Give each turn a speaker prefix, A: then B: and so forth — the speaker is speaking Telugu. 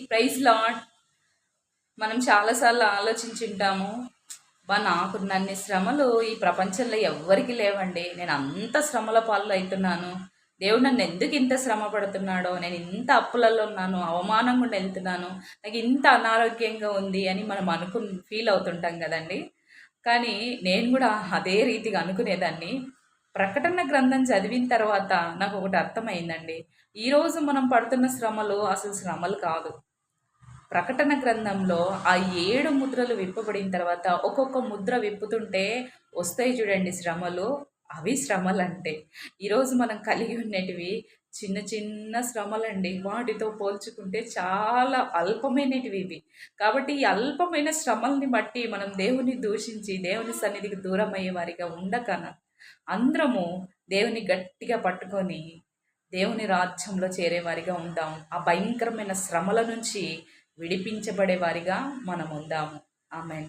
A: Praise lord. మనం చాలాసార్లు ఆలోచించుంటాము, నాకున్నన్ని శ్రమలు ఈ ప్రపంచంలో ఎవ్వరికి లేవండి. నేను అంత శ్రమల పాలు అవుతున్నాను. దేవుడు నన్ను ఎందుకు ఇంత శ్రమ పడుతున్నాడో, నేను ఇంత అప్పులలో ఉన్నాను, అవమానం గుండా వెళ్తున్నాను, నాకు ఇంత అనారోగ్యంగా ఉంది అని మనం ఫీల్ అవుతుంటాం కదండి. కానీ నేను కూడా అదే రీతిగా అనుకునేదాన్ని. ప్రకటన గ్రంథం చదివిన తర్వాత నాకు ఒకటి అర్థమైందండి. ఈరోజు మనం పడుతున్న శ్రమలు అసలు శ్రమలు కాదు. ప్రకటన గ్రంథంలో ఆ 7 ముద్రలు విప్పబడిన తర్వాత ఒక్కొక్క ముద్ర విప్పుతుంటే వస్తాయి చూడండి శ్రమలు. అవి శ్రమలంటే ఈరోజు మనం కలిగి ఉన్నటివి చిన్న చిన్న శ్రమలండి. వాటితో పోల్చుకుంటే చాలా అల్పమైనటివి ఇవి. కాబట్టి ఈ అల్పమైన శ్రమల్ని బట్టి మనం దేవుని దూషించి దేవుని సన్నిధికి దూరం అయ్యే వారిగా ఉండకన అందరము దేవుని గట్టిగా పట్టుకొని దేవుని రాజ్యంలో చేరేవారిగా ఉందాం. ఆ భయంకరమైన శ్రమల నుంచి విడిపించబడే వారిగా మనం ఉందాము. ఆమేన్.